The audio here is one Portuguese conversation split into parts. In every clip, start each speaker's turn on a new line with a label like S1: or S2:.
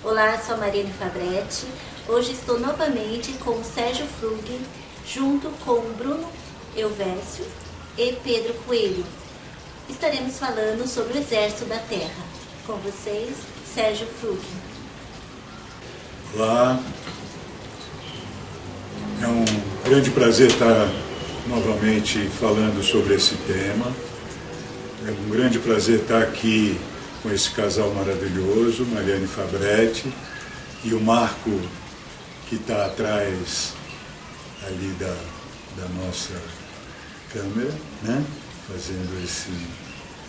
S1: Olá, sou a Mariane Fabretti. Hoje estou novamente com o Sérgio Frug, junto com o Bruno Elvésio e Pedro Coelho. Estaremos falando sobre o Exército da Terra. Com vocês, Sérgio Frug.
S2: Olá, é um grande prazer estar novamente falando sobre esse tema. É um grande prazer estar aqui com esse casal maravilhoso, Mariane Fabretti e o Marco, que está atrás ali da nossa câmera, né? Fazendo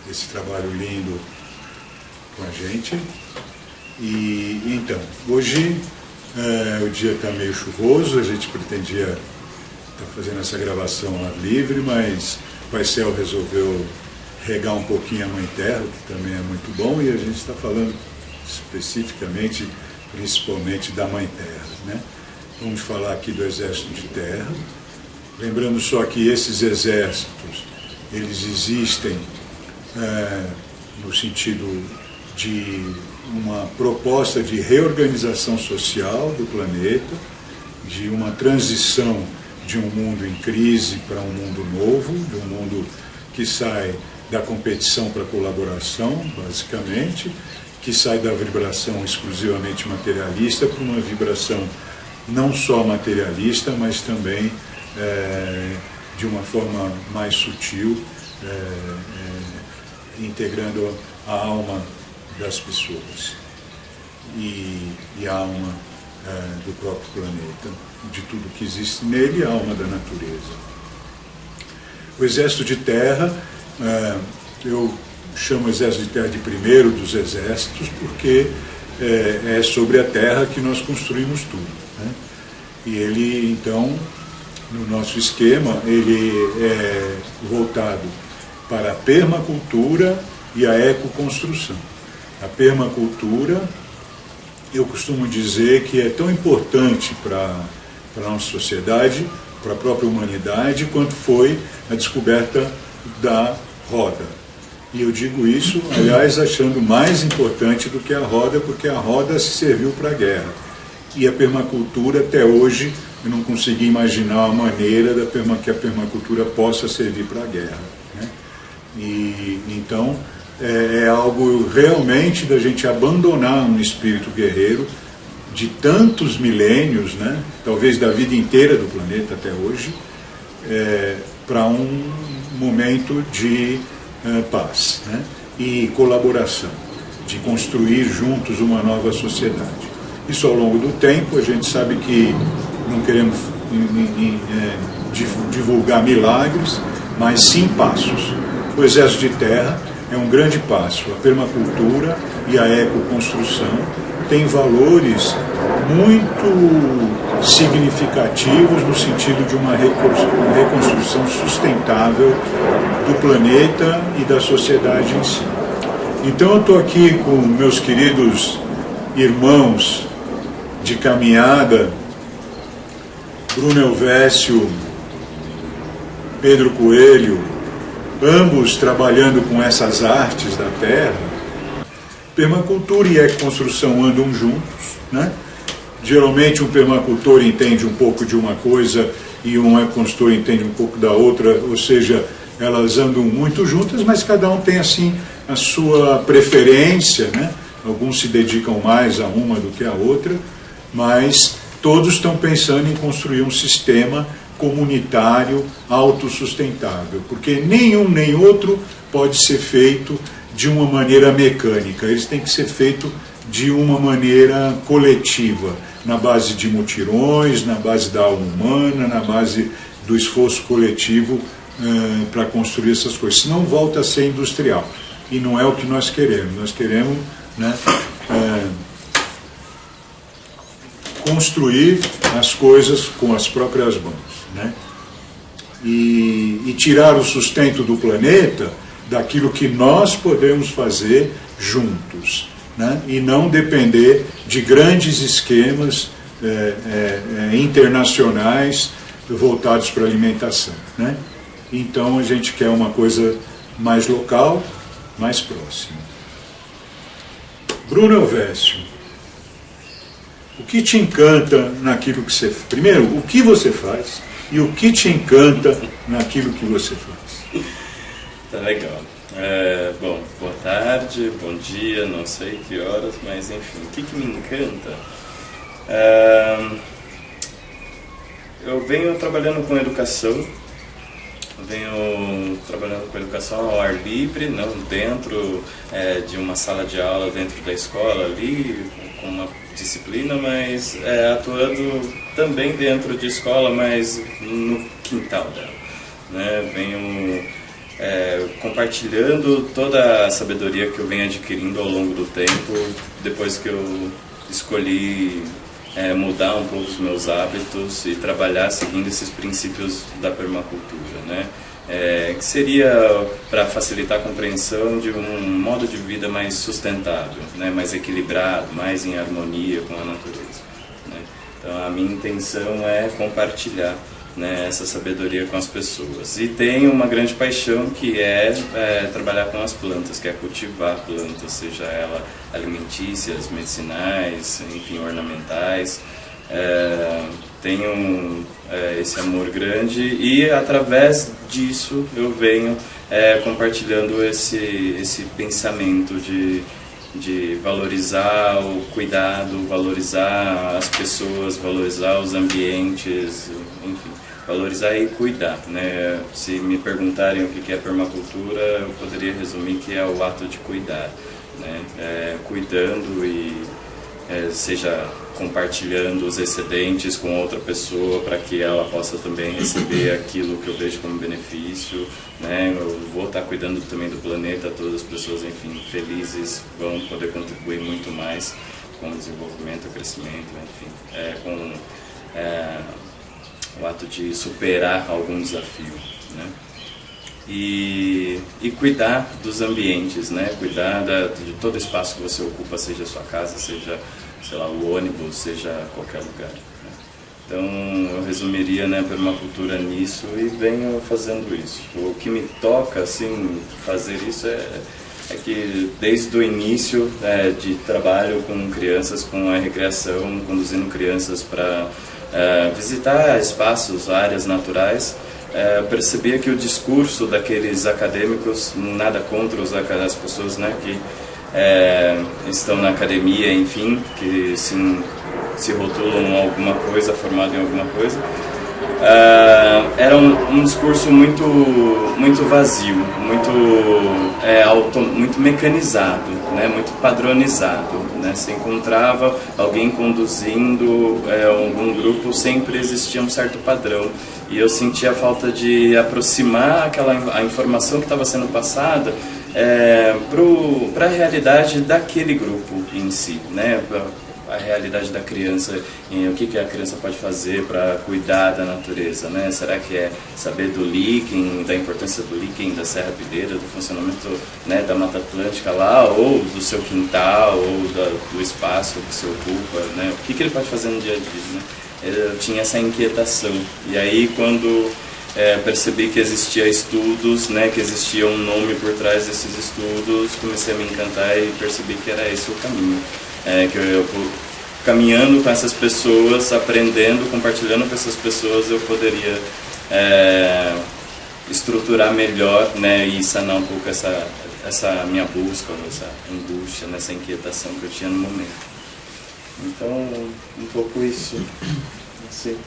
S2: esse trabalho lindo com a gente. E então, hoje o dia está meio chuvoso, a gente pretendia estar fazendo essa gravação ao ar livre, mas o Paisel resolveu regar um pouquinho a Mãe Terra, que também é muito bom, e a gente está falando especificamente, principalmente da Mãe Terra, né? Vamos falar aqui do Exército de Terra, lembrando só que esses exércitos, eles existem no sentido de uma proposta de reorganização social do planeta, de uma transição de um mundo em crise para um mundo novo, de um mundo que sai da competição para a colaboração, basicamente, que sai da vibração exclusivamente materialista para uma vibração não só materialista, mas também de uma forma mais sutil, integrando a alma das pessoas e a alma do próprio planeta, de tudo que existe nele, e a alma da natureza. O Exército de Terra, eu chamo o Exército de Terra de primeiro dos exércitos, porque é sobre a Terra que nós construímos tudo, né? E ele, então, no nosso esquema, ele é voltado para a permacultura e a ecoconstrução. A permacultura, eu costumo dizer que é tão importante para a nossa sociedade, para a própria humanidade, quanto foi a descoberta da roda. E eu digo isso, aliás, achando mais importante do que a roda, porque a roda se serviu para a guerra. E a permacultura, até hoje, eu não consegui imaginar a maneira que a permacultura possa servir para a guerra, né? E então é algo realmente da gente abandonar um espírito guerreiro de tantos milênios, né? Talvez da vida inteira do planeta até hoje, para um momento de paz, né? E colaboração, de construir juntos uma nova sociedade. Isso ao longo do tempo, a gente sabe que não queremos divulgar milagres, mas sim passos. O Exército de Terra é um grande passo. A permacultura e a ecoconstrução têm valores muito significativos no sentido de uma reconstrução sustentável do planeta e da sociedade em si. Então eu estou aqui com meus queridos irmãos de caminhada, Bruno Elvésio, Pedro Coelho, ambos trabalhando com essas artes da terra. Permacultura e ecoconstrução andam juntos, né? Geralmente um permacultor entende um pouco de uma coisa e um ecoconstrutor entende um pouco da outra, ou seja, elas andam muito juntas, mas cada um tem assim a sua preferência, né? Alguns se dedicam mais a uma do que a outra, mas todos estão pensando em construir um sistema comunitário autossustentável, porque nenhum nem outro pode ser feito de uma maneira mecânica, eles têm que ser feitos de uma maneira coletiva, na base de mutirões, na base da alma humana, na base do esforço coletivo para construir essas coisas, senão volta a ser industrial, e não é o que nós queremos, né, construir as coisas com as próprias mãos, né? E tirar o sustento do planeta daquilo que nós podemos fazer juntos, né? E não depender de grandes esquemas internacionais voltados para a alimentação, né? Então a gente quer uma coisa mais local, mais próxima. Bruno Elvésio que te encanta naquilo que você faz? Primeiro, o que você faz e o que te encanta naquilo que você faz?
S3: Tá legal. Bom, boa tarde, bom dia, não sei que horas, mas enfim, o que me encanta? Eu venho trabalhando com educação, ao ar livre, não dentro de uma sala de aula, dentro da escola ali, com uma disciplina, mas atuando também dentro de escola, mas no quintal dela, né? Venho compartilhando toda a sabedoria que eu venho adquirindo ao longo do tempo, depois que eu escolhi mudar um pouco os meus hábitos e trabalhar seguindo esses princípios da permacultura, né? Que seria para facilitar a compreensão de um modo de vida mais sustentável, né? Mais equilibrado, mais em harmonia com a natureza, né? Então a minha intenção é compartilhar, né, essa sabedoria com as pessoas. E tenho uma grande paixão que é trabalhar com as plantas, que é cultivar plantas, seja ela alimentícias, medicinais, enfim, ornamentais. Tenho esse amor grande e através disso eu venho compartilhando esse pensamento de valorizar o cuidado, valorizar as pessoas, valorizar os ambientes, enfim, valorizar e cuidar, né? Se me perguntarem o que é permacultura, eu poderia resumir que é o ato de cuidar, né? Cuidando e seja compartilhando os excedentes com outra pessoa para que ela possa também receber aquilo que eu vejo como benefício, né? Eu vou estar cuidando também do planeta, todas as pessoas, enfim, felizes vão poder contribuir muito mais com o desenvolvimento, o crescimento, enfim, com o ato de superar algum desafio, né? E cuidar dos ambientes, né? Cuidar de todo espaço que você ocupa, seja a sua casa, seja, sei lá, o ônibus, seja qualquer lugar, né? Então eu resumiria, né, a permacultura nisso e venho fazendo isso. O que me toca, assim, fazer isso é que desde o início de trabalho com crianças, com a recreação, conduzindo crianças para visitar espaços, áreas naturais, percebia que o discurso daqueles acadêmicos, nada contra as pessoas, né, que estão na academia, enfim, que se rotulam alguma coisa, formado em alguma coisa, era um discurso muito vazio, muito mecanizado, né, muito padronizado, né? Se encontrava alguém conduzindo algum grupo, sempre existia um certo padrão. E eu sentia a falta de aproximar a informação que estava sendo passada para a realidade daquele grupo em si, né? A realidade da criança, o que a criança pode fazer para cuidar da natureza, né? Será que é saber do líquen, da importância do líquen, da serrapilheira, do funcionamento, né, da Mata Atlântica lá, ou do seu quintal, ou do espaço que se ocupa, né? O que ele pode fazer no dia a dia, né? Eu tinha essa inquietação. E aí, quando percebi que existia estudos, né, que existia um nome por trás desses estudos, comecei a me encantar e percebi que era esse o caminho. Que eu caminhando com essas pessoas, aprendendo, compartilhando com essas pessoas, eu poderia estruturar melhor, né, e sanar um pouco essa minha busca, essa angústia, essa inquietação que eu tinha no momento. Então, um pouco isso, assim.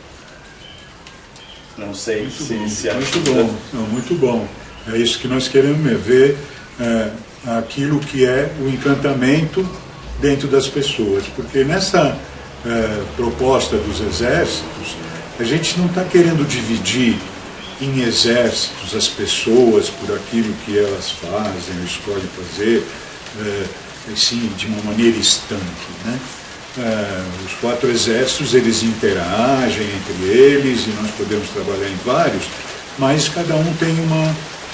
S3: Não sei se
S2: muito bom, não, muito bom. É isso que nós queremos ver, aquilo que é o encantamento dentro das pessoas, porque nessa proposta dos exércitos, a gente não está querendo dividir em exércitos as pessoas por aquilo que elas fazem ou escolhem fazer, assim, de uma maneira estanque, né? Os 4 exércitos, eles interagem entre eles e nós podemos trabalhar em vários, mas cada um tem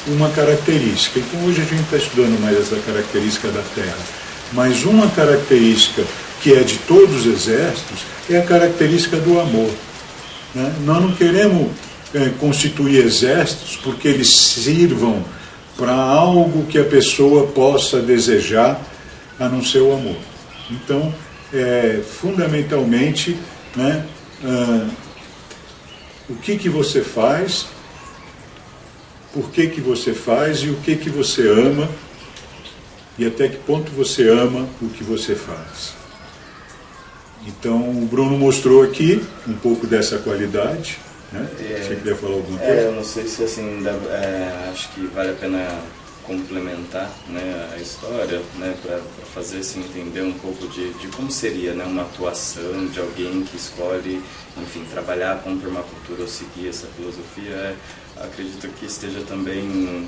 S2: uma característica. Então hoje a gente está estudando mais essa característica da Terra. Mas uma característica que é de todos os exércitos é a característica do amor, né? Nós não queremos constituir exércitos porque eles sirvam para algo que a pessoa possa desejar a não ser o amor. Então, fundamentalmente, né, o que você faz, por que você faz e o que você ama e até que ponto você ama o que você faz. Então, o Bruno mostrou aqui um pouco dessa qualidade, né? Você queria falar alguma coisa?
S3: Eu não sei se assim, acho que vale a pena complementar, né, a história, né, para fazer assim, entender um pouco de como seria, né, uma atuação de alguém que escolhe, enfim, trabalhar com permacultura ou seguir essa filosofia. Acredito que esteja também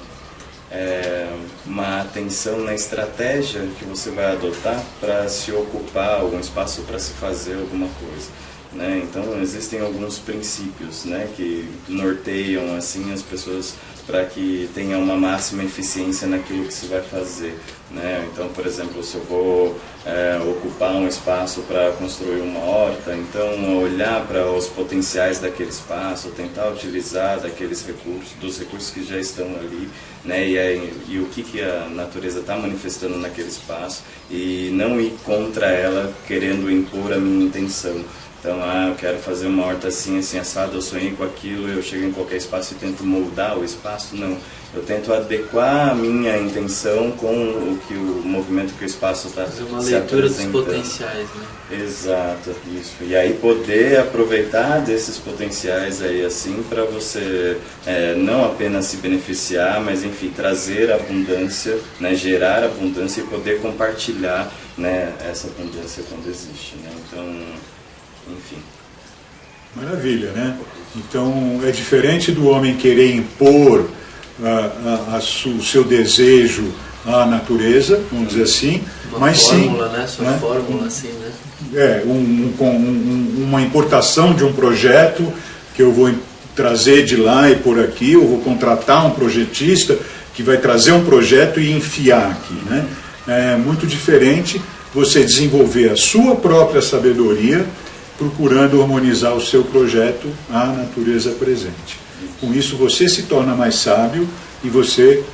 S3: uma atenção na estratégia que você vai adotar para se ocupar algum espaço, para se fazer alguma coisa, né? Então existem alguns princípios, né, que norteiam assim as pessoas para que tenha uma máxima eficiência naquilo que se vai fazer, né? Então, por exemplo, se eu vou ocupar um espaço para construir uma horta, então olhar para os potenciais daquele espaço, tentar utilizar daqueles recursos, dos recursos que já estão ali, né? E o que a natureza está manifestando naquele espaço, e não ir contra ela querendo impor a minha intenção. Então, eu quero fazer uma horta assim, assim, assado, eu sonhei com aquilo, eu chego em qualquer espaço e tento moldar o espaço. Não, eu tento adequar a minha intenção com o movimento que o espaço está se apresentando.
S4: Fazer uma leitura dos potenciais, né?
S3: Exato, isso. E aí poder aproveitar desses potenciais aí, assim, para você não apenas se beneficiar, mas, enfim, trazer abundância, né, gerar abundância e poder compartilhar, né, essa abundância quando existe, né? Então, enfim.
S2: Maravilha, né? Então, é diferente do homem querer impor o seu desejo à natureza, vamos dizer assim, mas
S4: fórmula,
S2: sim...
S4: né? Sua fórmula, assim, né?
S2: Uma importação de um projeto que eu vou trazer de lá e por aqui, eu vou contratar um projetista que vai trazer um projeto e enfiar aqui, né? É muito diferente você desenvolver a sua própria sabedoria procurando harmonizar o seu projeto à natureza presente. Com isso você se torna mais sábio e você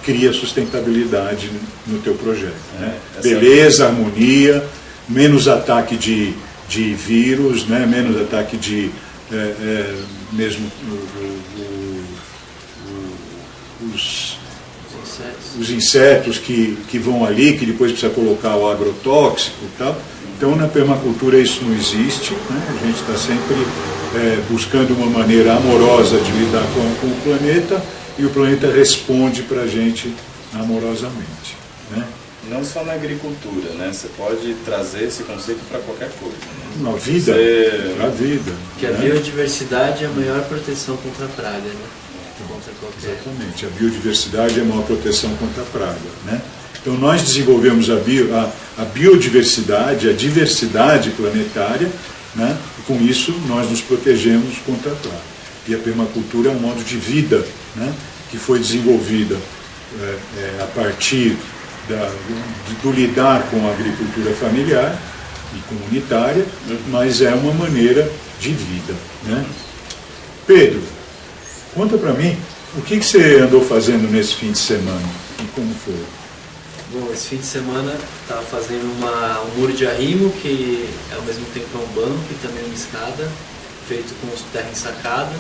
S2: cria sustentabilidade no teu projeto, né? Beleza, harmonia, menos ataque de vírus, né? Menos ataque de mesmo os insetos que vão ali, que depois precisa colocar o agrotóxico e tal. Então, na permacultura isso não existe, né? A gente está sempre buscando uma maneira amorosa de lidar com o planeta, e o planeta responde para a gente amorosamente, né?
S3: Não só na agricultura, né? Você pode trazer esse conceito para qualquer coisa, né?
S2: Na vida, a vida.
S4: Que a biodiversidade é a maior proteção contra a praga, né? Contra qualquer...
S2: Exatamente, a biodiversidade é a maior proteção contra a praga, né? Então nós desenvolvemos a biodiversidade, a diversidade planetária, né? E com isso nós nos protegemos contra a praga. E a permacultura é um modo de vida, né? Que foi desenvolvida a partir do lidar com a agricultura familiar e comunitária, mas é uma maneira de vida, né? Pedro, conta para mim, o que você andou fazendo nesse fim de semana e como foi?
S4: Bom, esse fim de semana estava fazendo um muro de arrimo, que ao mesmo tempo é um banco e também uma escada, feito com terra ensacada,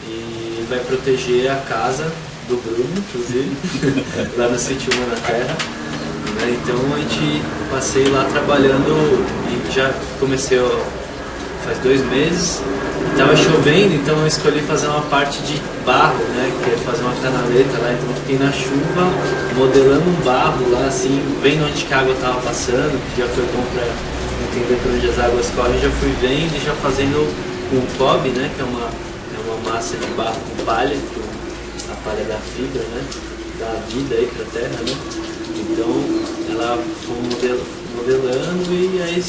S4: e vai proteger a casa do Bruno, inclusive, lá no sítio Uma na Terra. Então a gente passei lá trabalhando e já comecei faz 2 meses. Estava chovendo, então eu escolhi fazer uma parte de barro, né, que é fazer uma canaleta lá. Então eu fiquei na chuva modelando um barro lá, assim, vendo onde que a água estava passando, que já foi bom para entender por onde as águas correm. Já fui vendo e já fazendo um cob, né, que é uma massa de barro com palha, a palha da fibra, né, da vida aí para a terra, né. Então ela foi modelando e aí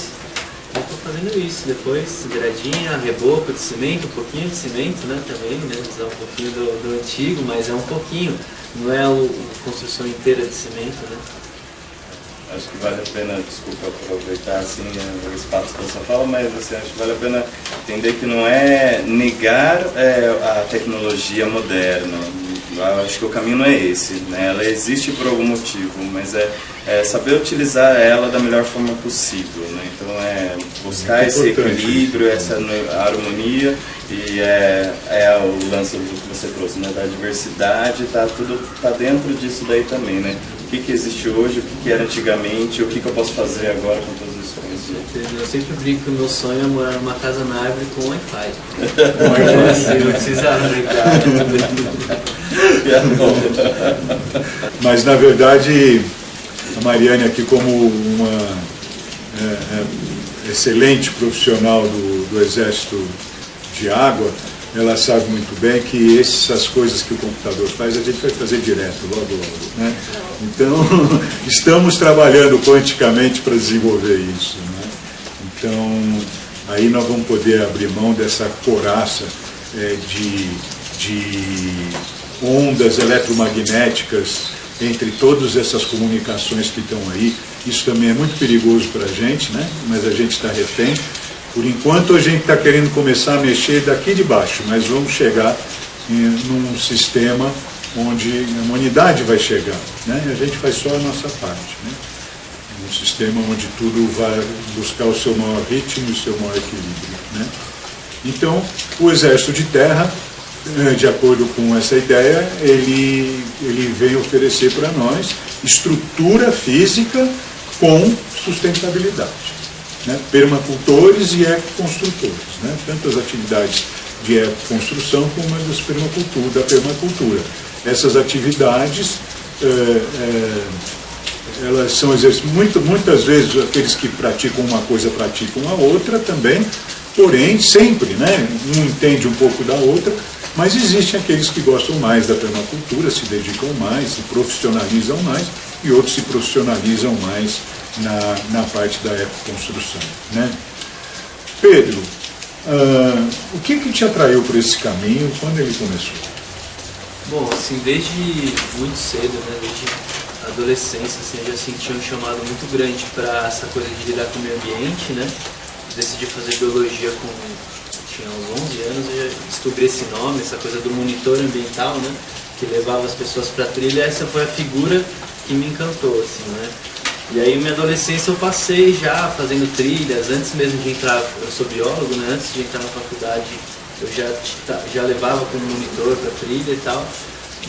S4: eu estou fazendo isso. Depois gradinha, reboco de cimento, um pouquinho de cimento, né, também, né, usar um pouquinho do antigo, mas é um pouquinho, não é a construção inteira de cimento, né.
S3: Acho que vale a pena, desculpa, aproveitar assim o espaço da sua fala, mas assim, acho que vale a pena entender que não é negar a tecnologia moderna, Eu acho que o caminho não é esse, né? Ela existe por algum motivo, mas é saber utilizar ela da melhor forma possível, né? Então é buscar esse equilíbrio, essa harmonia, e o lance do que você trouxe, né? Da diversidade, tudo tá dentro disso daí também, né? O que existe hoje, o que era antigamente, o que eu posso fazer agora com todos esses conhecimentos.
S4: Eu sempre brinco que o meu sonho é morar numa casa na árvore com Wi-Fi. Não precisa brincar.
S2: Mas, na verdade, a Mariane aqui, como uma excelente profissional do Exército de Água, ela sabe muito bem que essas coisas que o computador faz, a gente vai fazer direto, logo, né? Então, estamos trabalhando quanticamente para desenvolver isso, né? Então, aí nós vamos poder abrir mão dessa coraça de ondas eletromagnéticas entre todas essas comunicações que estão aí. Isso também é muito perigoso para a gente, né? Mas a gente está refém. Por enquanto a gente está querendo começar a mexer daqui de baixo, mas vamos chegar num sistema onde a humanidade vai chegar, né? E a gente faz só a nossa parte, né? Um sistema onde tudo vai buscar o seu maior ritmo e o seu maior equilíbrio, né? Então, o Exército de Terra, de acordo com essa ideia, ele vem oferecer para nós estrutura física com sustentabilidade, né? Permacultores e ecoconstrutores, né? Tanto as atividades de ecoconstrução como as da permacultura. Essas atividades, elas são muitas vezes aqueles que praticam uma coisa praticam a outra também, porém sempre, né? Um entende um pouco da outra, mas existem aqueles que gostam mais da permacultura, se dedicam mais, se profissionalizam mais, e outros se profissionalizam mais na parte da ecoconstrução, né? Pedro, o que te atraiu por esse caminho quando ele começou?
S4: Bom, assim, desde muito cedo, né, desde a adolescência, assim, eu já senti um chamado muito grande para essa coisa de lidar com o meio ambiente, né? Decidi fazer biologia tinha uns 11 anos, eu já descobri esse nome, essa coisa do monitor ambiental, né? Que levava as pessoas para a trilha. Essa foi a figura que me encantou, assim, né? E aí, na minha adolescência, eu passei já fazendo trilhas, antes mesmo de entrar, eu sou biólogo, né? Antes de entrar na faculdade, eu já levava como monitor para trilha e tal,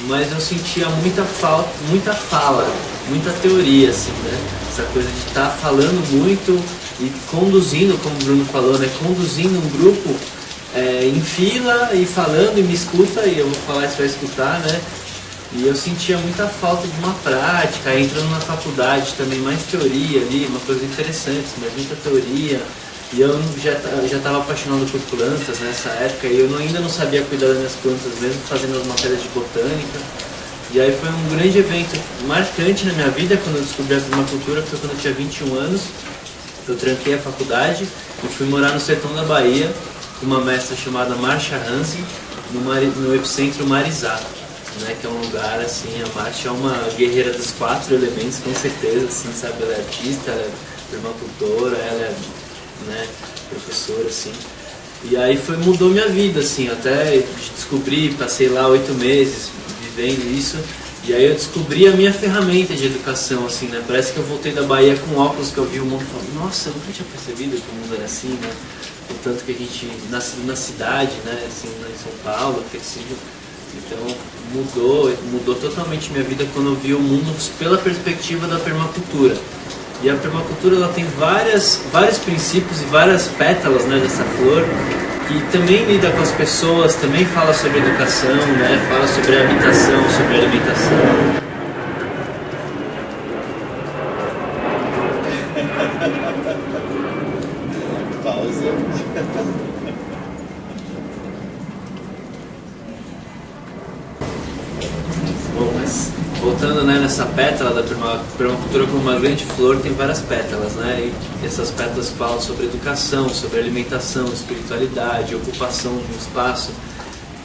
S4: mas eu sentia muita fala, muita teoria, assim, né? Essa coisa de estar falando muito e conduzindo, como o Bruno falou, né? Conduzindo um grupo em fila e falando e me escuta, e eu vou falar e você vai escutar, né? E eu sentia muita falta de uma prática, entrando na faculdade também, mais teoria ali, uma coisa interessante, mas muita teoria. E eu já estava apaixonado por plantas nessa época, e eu ainda não sabia cuidar das minhas plantas, mesmo fazendo as matérias de botânica. E aí foi um grande evento marcante na minha vida, quando eu descobri a permacultura, foi quando eu tinha 21 anos. Eu tranquei a faculdade e fui morar no sertão da Bahia, com uma mestra chamada Marcia Hansen, no epicentro Marizá, né, que é um lugar, assim, a Marcia é uma guerreira dos 4 elementos, com certeza, assim, sabe, ela é artista, ela é permacultora, ela é, né, professora, assim. E aí mudou minha vida, assim, até descobri, passei lá 8 meses vivendo isso, e aí eu descobri a minha ferramenta de educação, assim, né, parece que eu voltei da Bahia com óculos que eu vi o mundo e falei, nossa, eu nunca tinha percebido que o mundo era assim, né, o tanto que a gente, na cidade, né, assim, em São Paulo, crescido, então mudou totalmente minha vida quando eu vi o mundo pela perspectiva da permacultura. E a permacultura, ela tem vários princípios e várias pétalas, né, dessa flor, que também lida com as pessoas, também fala sobre educação, né, fala sobre habitação, sobre alimentação.
S3: Pausa.
S4: Bom, mas voltando, né, nessa pétala da permacultura, como uma grande flor, tem várias pétalas, né? E essas pétalas falam sobre educação, sobre alimentação, espiritualidade, ocupação de um espaço.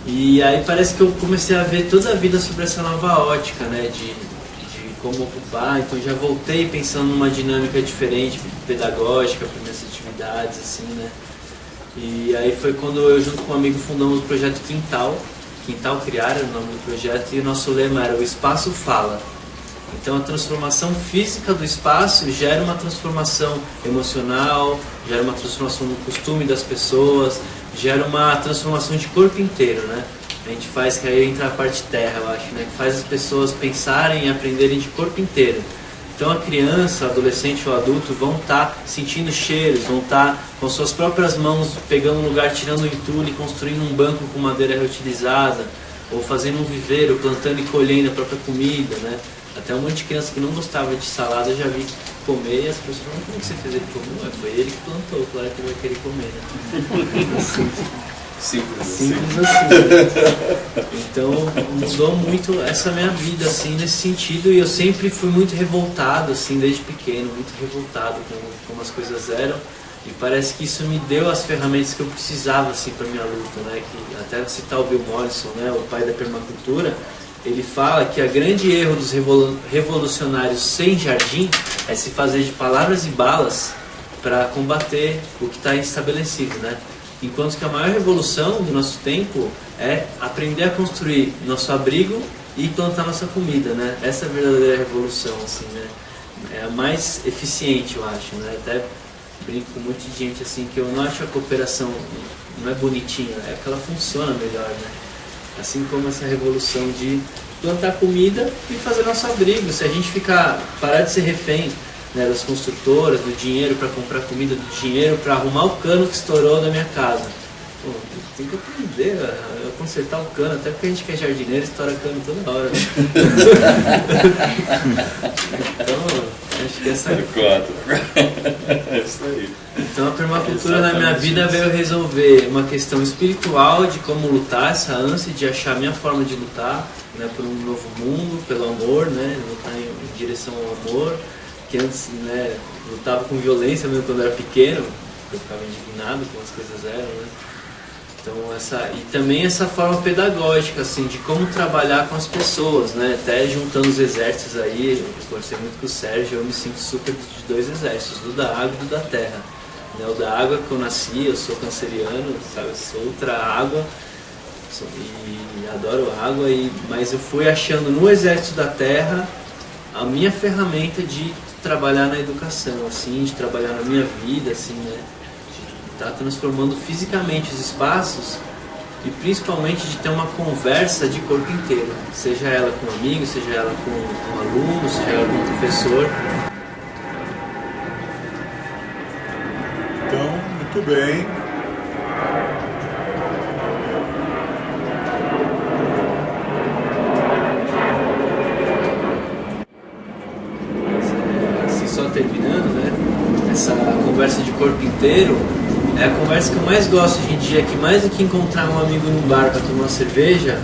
S4: E aí parece que eu comecei a ver toda a vida sobre essa nova ótica, né? De como ocupar. Então já voltei pensando numa dinâmica diferente, pedagógica para minhas atividades, assim, né? E aí foi quando eu, junto com um amigo, fundamos o Projeto Quintal, Quintal Criar era o nome do projeto, e o nosso lema era: o espaço fala. Então a transformação física do espaço gera uma transformação emocional, gera uma transformação no costume das pessoas, gera uma transformação de corpo inteiro, né? A gente faz, que aí entra a parte terra, eu acho, né? Que faz as pessoas pensarem e aprenderem de corpo inteiro. Então a criança, o adolescente ou o adulto vão estar sentindo cheiros, vão estar com suas próprias mãos pegando um lugar, tirando o entulho, construindo um banco com madeira reutilizada, ou fazendo um viveiro, plantando e colhendo a própria comida, né? Até um monte de criança que não gostava de salada eu já vi comer, e as pessoas falam: como que você fez ele comer? Foi ele que plantou, claro que ele vai querer comer, né? Simples assim. Então mudou muito essa minha vida assim, nesse sentido, e eu sempre fui muito revoltado assim, desde pequeno, muito revoltado com como as coisas eram, e parece que isso me deu as ferramentas que eu precisava assim para minha luta, né? Que até citar o Bill Mollison, né, o pai da permacultura, ele fala que o grande erro dos revolucionários sem jardim é se fazer de palavras e balas para combater o que está estabelecido, né? Enquanto que a maior revolução do nosso tempo é aprender a construir nosso abrigo e plantar nossa comida, né? Essa é a verdadeira revolução, assim, né? É a mais eficiente, eu acho, né? Até brinco com um monte de gente assim, que eu não acho a cooperação não é bonitinha, é que ela funciona melhor, né? Assim como essa revolução de plantar comida e fazer nosso abrigo. Se a gente parar de ser refém, né, das construtoras, do dinheiro para comprar comida, do dinheiro para arrumar o cano que estourou da minha casa. Pô, tem que aprender a consertar o cano, até porque a gente que é jardineiro estoura cano toda hora. Né? Então, acho que essa
S3: é isso aí.
S4: Então a permacultura na minha vida veio resolver uma questão espiritual de como lutar, essa ânsia de achar a minha forma de lutar, né, por um novo mundo, pelo amor, né, lutar em direção ao amor, que antes, né, lutava com violência mesmo quando eu era pequeno, eu ficava indignado como as coisas eram, né. Então e também essa forma pedagógica, assim, de como trabalhar com as pessoas, né, até juntando os exércitos aí, eu conversei muito com o Sérgio, eu me sinto super de dois exércitos, do da água e do da terra. O da água que eu nasci, eu sou canceriano, sabe, eu sou ultra água, e adoro água, mas eu fui achando no exército da terra a minha ferramenta de trabalhar na educação, assim, de trabalhar na minha vida, assim, né, de estar transformando fisicamente os espaços e principalmente de ter uma conversa de corpo inteiro, seja ela com um amigo, seja ela com um aluno, seja ela com um professor.
S2: Então, muito bem.
S4: Assim, só terminando, né? Essa conversa de corpo inteiro é a conversa que eu mais gosto hoje em dia, que mais do que encontrar um amigo num bar para tomar uma cerveja,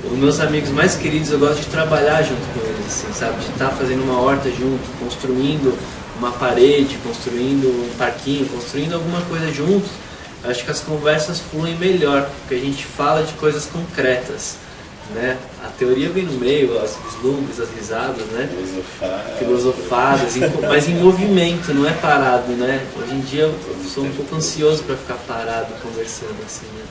S4: os meus amigos mais queridos eu gosto de trabalhar junto com eles, assim, sabe? De estar fazendo uma horta junto, construindo uma parede, construindo um parquinho, construindo alguma coisa juntos. Acho que as conversas fluem melhor, porque a gente fala de coisas concretas, né? A teoria vem no meio, as vislumbres, as risadas, né? Filosofadas, mas em movimento, não é parado, né? Hoje em dia eu sou um pouco ansioso para ficar parado conversando assim, né?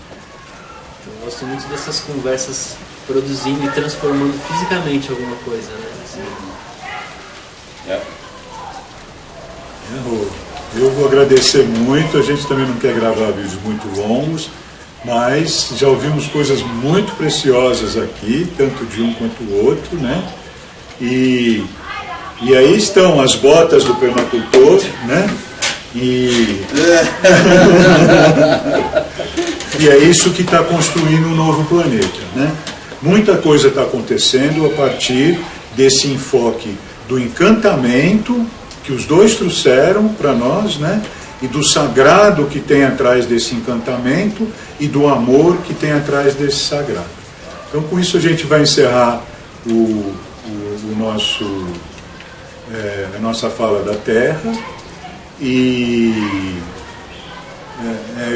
S4: Então, eu gosto muito dessas conversas produzindo e transformando fisicamente alguma coisa, né? Assim.
S2: Eu vou agradecer muito, a gente também não quer gravar vídeos muito longos, mas já ouvimos coisas muito preciosas aqui, tanto de um quanto do outro, né? E aí estão as botas do permacultor, né? E é isso que está construindo um novo planeta, né? Muita coisa está acontecendo a partir desse enfoque do encantamento que os dois trouxeram para nós, né? E do sagrado que tem atrás desse encantamento e do amor que tem atrás desse sagrado. Então, com isso a gente vai encerrar a nossa fala da Terra e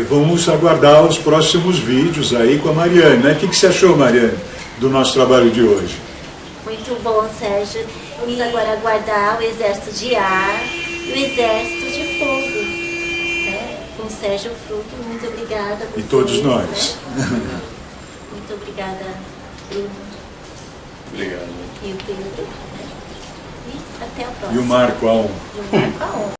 S2: vamos aguardar os próximos vídeos aí com a Mariane, né? O que você achou, Mariane, do nosso trabalho de hoje?
S1: Muito bom, Sérgio. Vamos agora aguardar o exército de ar e o exército de fogo, né? Com o Sérgio Frug, muito obrigada.
S2: E todos nós.
S1: Né? Muito obrigada, Bruno.
S3: Obrigado.
S1: E o Pedro. E até o próximo.
S2: E o Marco, a um.
S1: E o Marco, a um.